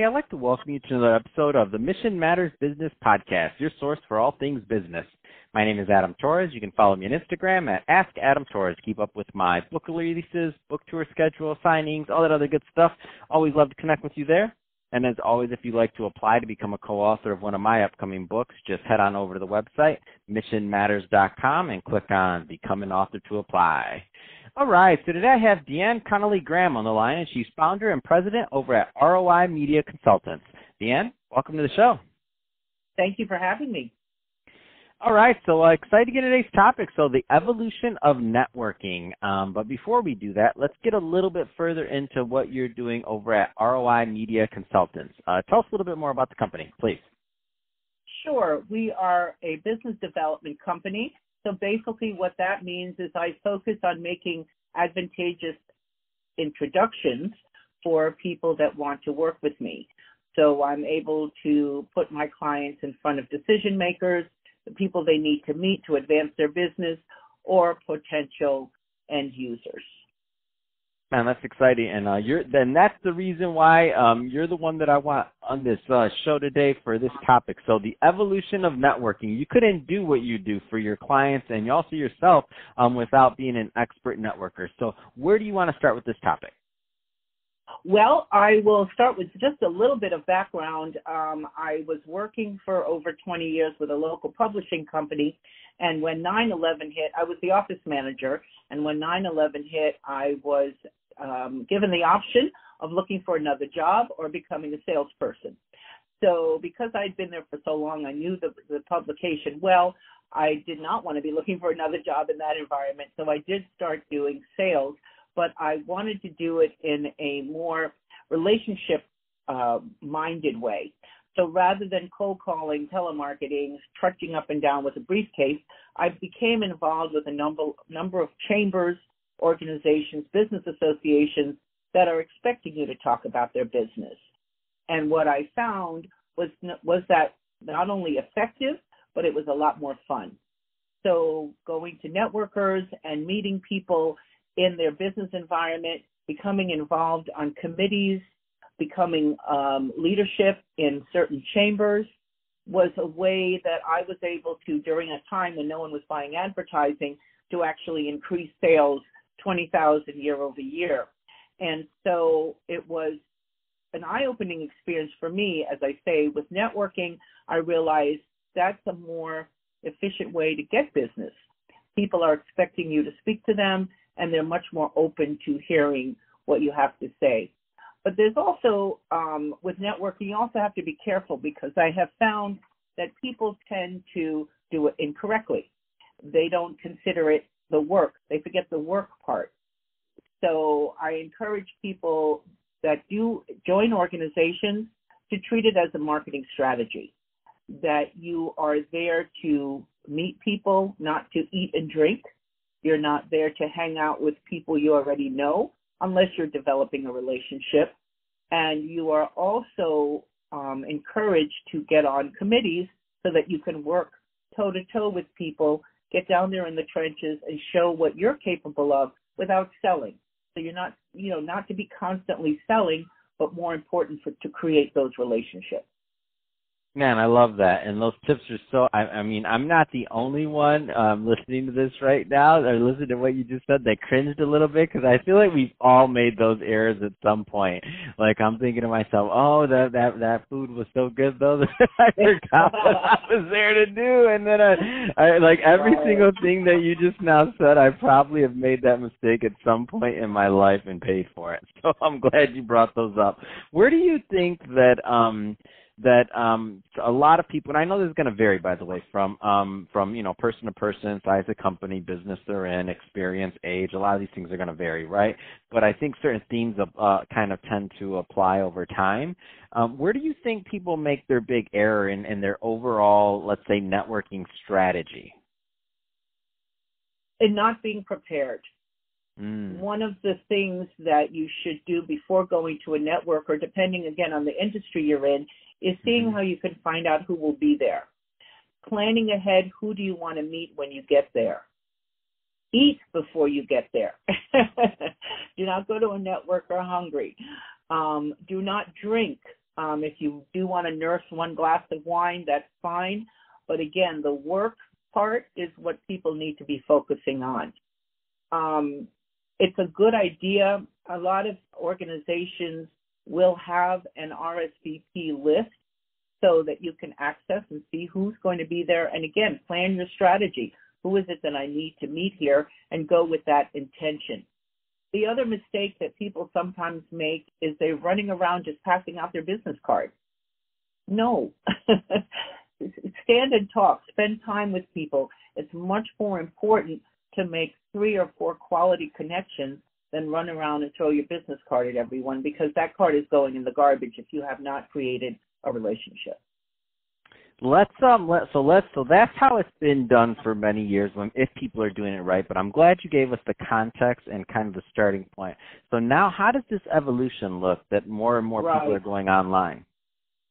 Hey, I'd like to welcome you to another episode of the Mission Matters Business Podcast, your source for all things business. My name is Adam Torres. You can follow me on Instagram at AskAdamTorres. Keep up with my book releases, book tour schedule, signings, all that other good stuff. Always love to connect with you there. And as always, if you'd like to apply to become a co-author of one of my upcoming books, just head on over to the website, missionmatters.com, and click on Become an Author to apply. All right, so today I have DeAnne Connolly Graham on the line, and she's founder and president over at ROI Media Consultants. DeAnne, welcome to the show. Thank you for having me. All right, so excited to get today's topic, so the evolution of networking. But before we do that, let's get a little bit further into what you're doing over at ROI Media Consultants. Tell us a little bit more about the company, please. Sure. We are a business development company. So basically what that means is I focus on making advantageous introductions for people that want to work with me. So I'm able to put my clients in front of decision makers, the people they need to meet to advance their business, or potential end users. Man, that's exciting, and that's the reason why you're the one that I want on this show today for this topic. So the evolution of networking. You couldn't do what you do for your clients and also yourself without being an expert networker. So where do you want to start with this topic? Well, I will start with just a little bit of background. I was working for over 20 years with a local publishing company, and when 9/11 hit, I was the office manager, and when 9/11 hit, I was given the option of looking for another job or becoming a salesperson. So because I'd been there for so long, I knew the publication well. I did not want to be looking for another job in that environment, so I did start doing sales, but I wanted to do it in a more relationship-minded way. So rather than cold calling, telemarketing, trudging up and down with a briefcase, I became involved with a number of chambers, organizations, business associations that are expecting you to talk about their business. And what I found was that not only effective, but it was a lot more fun. So going to networkers and meeting people in their business environment, becoming involved on committees, becoming leadership in certain chambers was a way that I was able to, during a time when no one was buying advertising, to actually increase sales 20,000 year over year. And so it was an eye-opening experience for me. As I say, with networking, I realized that's a more efficient way to get business. People are expecting you to speak to them, and they're much more open to hearing what you have to say. But there's also, with networking, you also have to be careful, because I have found that people tend to do it incorrectly. They don't consider it the work. They forget the work part. So I encourage people that do join organizations to treat it as a marketing strategy, that you are there to meet people, not to eat and drink. You're not there to hang out with people you already know, unless you're developing a relationship. And you are also encouraged to get on committees so that you can work toe-to-toe with people, get down there in the trenches and show what you're capable of without selling. So you're not, not to be constantly selling, but more important to create those relationships. Man, I love that. And those tips are so, I mean, I'm not the only one listening to this right now or listening to what you just said. They cringed a little bit, because I feel like we've all made those errors at some point. Like, I'm thinking to myself, oh, that food was so good, though, that I forgot what I was there to do. And then I like every single thing that you just now said, I probably have made that mistake at some point in my life and paid for it. So I'm glad you brought those up. Where do you think that a lot of people, and I know this is going to vary, by the way, from person to person, size of company, business they're in, experience, age. A lot of these things are going to vary, right? But I think certain themes kind of tend to apply over time. Where do you think people make their big error in their overall, let's say, networking strategy? In not being prepared. One of the things that you should do before going to a network, or depending again on the industry you're in, is seeing how you can find out who will be there. Planning ahead, who do you want to meet when you get there? Eat before you get there. Do not go to a networker hungry. Do not drink If you do want to nurse one glass of wine, that's fine. But again, the work part is what people need to be focusing on. It's a good idea. A lot of organizations will have an RSVP list so that you can access and see who's going to be there. And again, plan your strategy. Who is it that I need to meet here? And go with that intention. The other mistake that people sometimes make is they're running around just passing out their business cards. No. Stand and talk. Spend time with people. It's much more important to make 3 or 4 quality connections than run around and throw your business card at everyone, because that card is going in the garbage if you have not created a relationship. So that's how it's been done for many years if people are doing it right. But I'm glad you gave us the context and kind of the starting point. So now, how does this evolution look that more and more people are going online?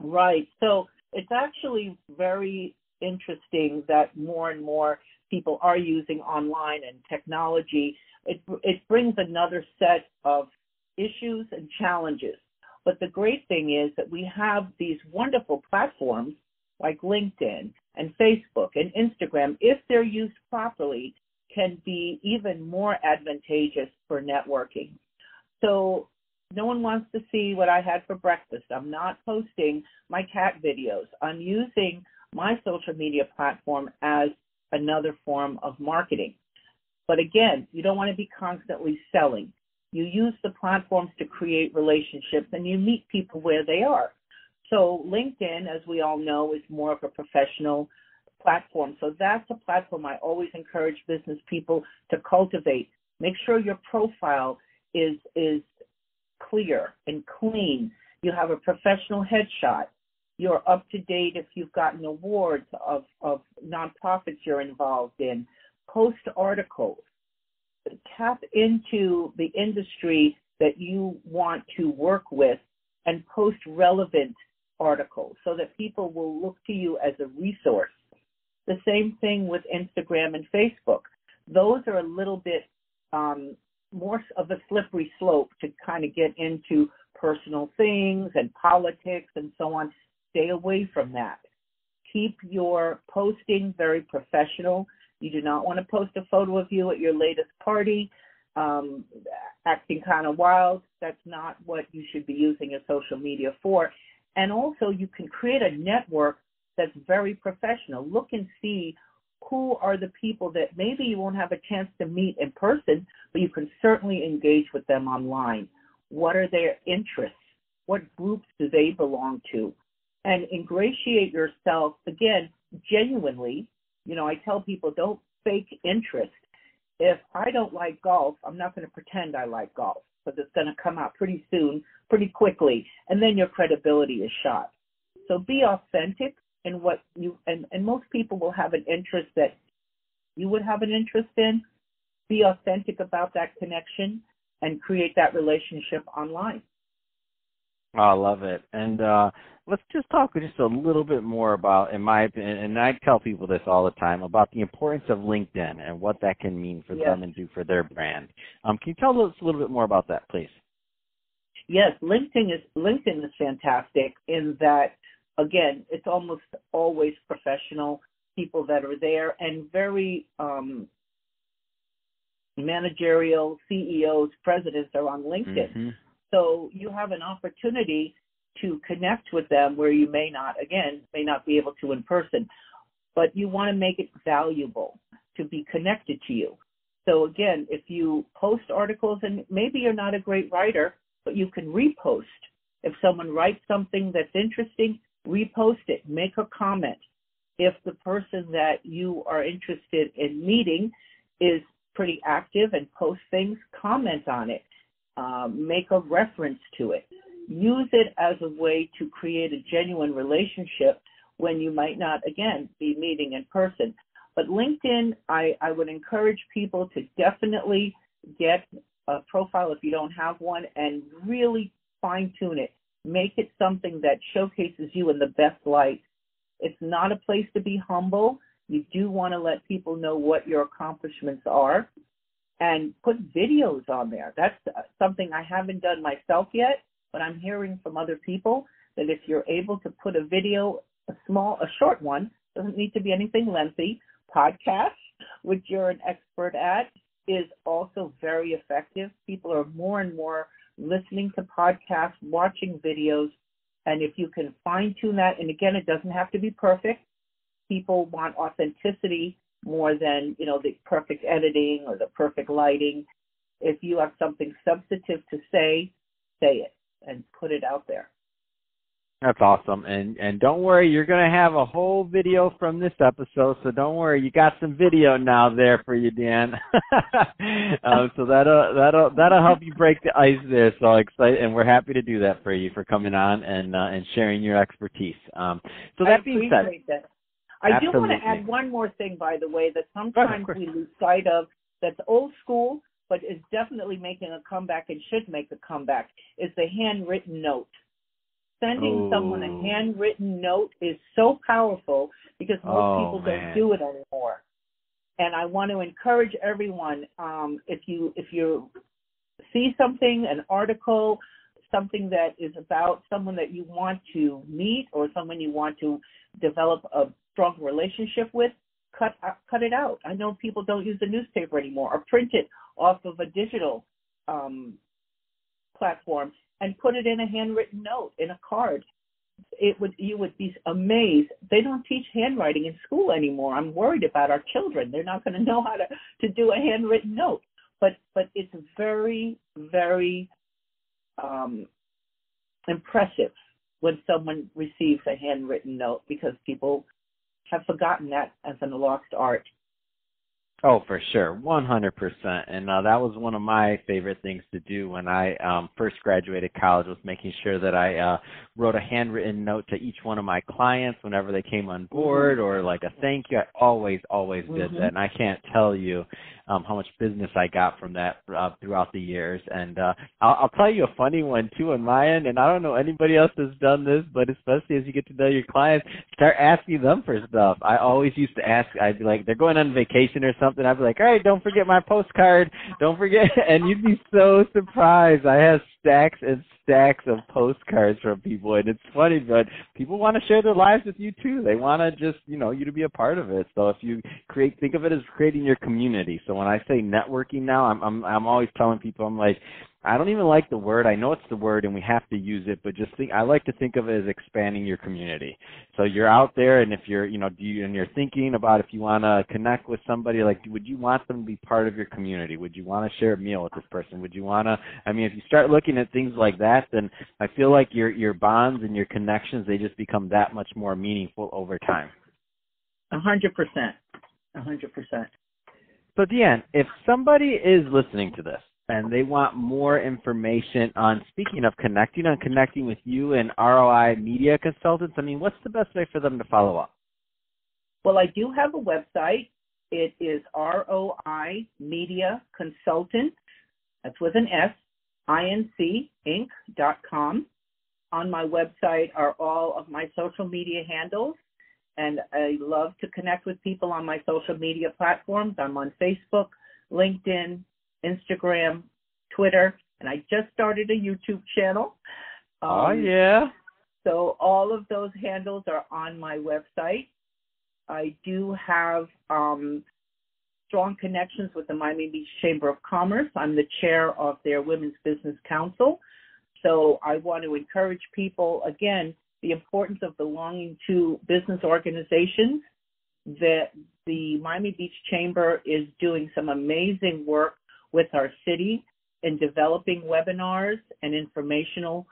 Right. So it's actually very interesting that more and more people are using online and technology. It brings another set of issues and challenges. But the great thing is that we have these wonderful platforms like LinkedIn and Facebook and Instagram, if they're used properly, can be even more advantageous for networking. So no one wants to see what I had for breakfast. I'm not posting my cat videos. I'm using my social media platform as another form of marketing. But again, you don't want to be constantly selling. You use the platforms to create relationships, and you meet people where they are. So LinkedIn, as we all know, is more of a professional platform. So that's a platform I always encourage business people to cultivate. Make sure your profile is clear and clean. You have a professional headshot. You're up to date if you've gotten awards of nonprofits you're involved in. Post articles. Tap into the industry that you want to work with and post relevant articles so that people will look to you as a resource. The same thing with Instagram and Facebook. Those are a little bit more of a slippery slope to kind of get into personal things and politics and so on. Stay away from that. Keep your posting very professional. You do not want to post a photo of you at your latest party, acting kind of wild. That's not what you should be using your social media for. And also, you can create a network that's very professional. Look and see who are the people that maybe you won't have a chance to meet in person, but you can certainly engage with them online. What are their interests? What groups do they belong to? And ingratiate yourself, again, genuinely. You know, I tell people, don't fake interest. If I don't like golf, I'm not going to pretend I like golf, because it's going to come out pretty soon, pretty quickly, and then your credibility is shot. So be authentic in what you, and most people will have an interest that you would have an interest in. Be authentic about that connection and create that relationship online. Oh, I love it. And let's just talk just a little bit more about, in my opinion, and I tell people this all the time, about the importance of LinkedIn and what that can mean for them and do for their brand. Can you tell us a little bit more about that, please? Yes, LinkedIn is fantastic in that, again, it's almost always professional people that are there and very managerial CEOs, presidents are on LinkedIn. Mm-hmm. So you have an opportunity to connect with them where you may not be able to in person, but you want to make it valuable to be connected to you. So again, if you post articles, and maybe you're not a great writer, but you can repost. If someone writes something that's interesting, repost it, make a comment. If the person that you are interested in meeting is pretty active and posts things, comment on it. Make a reference to it. Use it as a way to create a genuine relationship when you might not, again, be meeting in person. But LinkedIn, I would encourage people to definitely get a profile if you don't have one and really fine-tune it. Make it something that showcases you in the best light. It's not a place to be humble. You do want to let people know what your accomplishments are. And put videos on there. That's something I haven't done myself yet, but I'm hearing from other people that if you're able to put a video, a short one, doesn't need to be anything lengthy, podcast, which you're an expert at, is also very effective. People are more and more listening to podcasts, watching videos, and if you can fine-tune that, and again, it doesn't have to be perfect. People want authenticity more than, the perfect editing or the perfect lighting. If you have something substantive to say it and put it out there. That's awesome. And don't worry, you're going to have a whole video from this episode, so don't worry. You got some video now there for you, DeAnne. So that'll help you break the ice there. So excited, and we're happy to do that for you, for coming on and sharing your expertise. So that being said, I do want to add one more thing, by the way, that sometimes we lose sight of, that's old school, but is definitely making a comeback and should make a comeback, is the handwritten note. Sending someone a handwritten note is so powerful because most people don't do it anymore. And I want to encourage everyone, if you see something, an article, something that is about someone that you want to meet or someone you want to develop a strong relationship with, cut it out. I know people don't use the newspaper anymore, or print it off of a digital platform and put it in a handwritten note, in a card. You would be amazed. They don't teach handwriting in school anymore. I'm worried about our children. They're not going to know how to do a handwritten note. But it's very, very impressive when someone receives a handwritten note, because people have forgotten that as a lost art. Oh, for sure, 100%. And that was one of my favorite things to do when I first graduated college, was making sure that I wrote a handwritten note to each one of my clients whenever they came on board, or like a thank you. I always did that, and I can't tell you how much business I got from that throughout the years. And I'll tell you a funny one too on my end, and I don't know anybody else has done this, but especially as you get to know your clients, start asking them for stuff. I always used to ask. I'd be like, they're going on vacation or something, I'd be like, all right, don't forget my postcard, don't forget. And you'd be so surprised. I have stacks and stacks of postcards from people, and it's funny, but people want to share their lives with you too. They want to just, you to be a part of it. So if you think of it as creating your community. So when I say networking now, I'm always telling people, I'm like, I don't even like the word. I know it's the word and we have to use it, but I like to think of it as expanding your community. So you're out there, and if you're, you're thinking about if you want to connect with somebody, like, would you want them to be part of your community? Would you want to share a meal with this person? Would you want to, if you start looking at things like that, then I feel like your bonds and your connections, they just become that much more meaningful over time. 100%. So DeAnne, if somebody is listening to this and they want more information on, speaking of connecting with you and ROI Media Consultants, what's the best way for them to follow up? Well, I do have a website. It is ROI Media Consultants. That's with an S, Inc.com. On my website are all of my social media handles, and I love to connect with people on my social media platforms. I'm on Facebook, LinkedIn, Instagram, Twitter, and I just started a YouTube channel. So all of those handles are on my website. I do have strong connections with the Miami Beach Chamber of Commerce. I'm the chair of their Women's Business Council. So I want to encourage people, again, the importance of belonging to business organizations. That the Miami Beach Chamber is doing some amazing work with our city in developing webinars and informational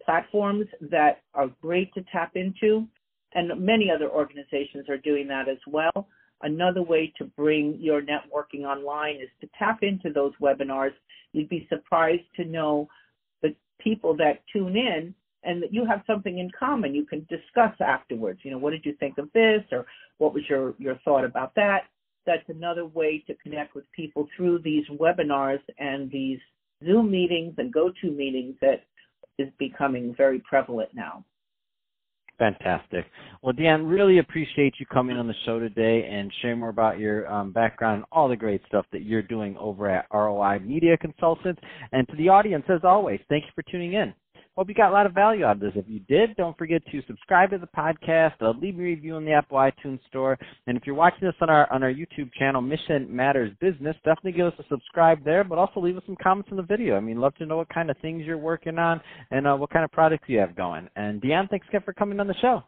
platforms that are great to tap into. And many other organizations are doing that as well. Another way to bring your networking online is to tap into those webinars. You'd be surprised to know the people that tune in and that you have something in common. You can discuss afterwards. What did you think of this, or what was your thought about that? That's another way to connect with people through these webinars and these Zoom meetings and go-to meetings that is becoming very prevalent now. Fantastic. Well, DeAnne, really appreciate you coming on the show today and sharing more about your background and all the great stuff that you're doing over at ROI Media Consultants. And to the audience, as always, thank you for tuning in. Hope you got a lot of value out of this. If you did, don't forget to subscribe to the podcast, leave a review in the Apple iTunes Store, and if you're watching this on our YouTube channel, Mission Matters Business, definitely give us a subscribe there, but also leave us some comments in the video. I mean, love to know what kind of things you're working on and what kind of products you have going. And DeAnne, thanks again for coming on the show.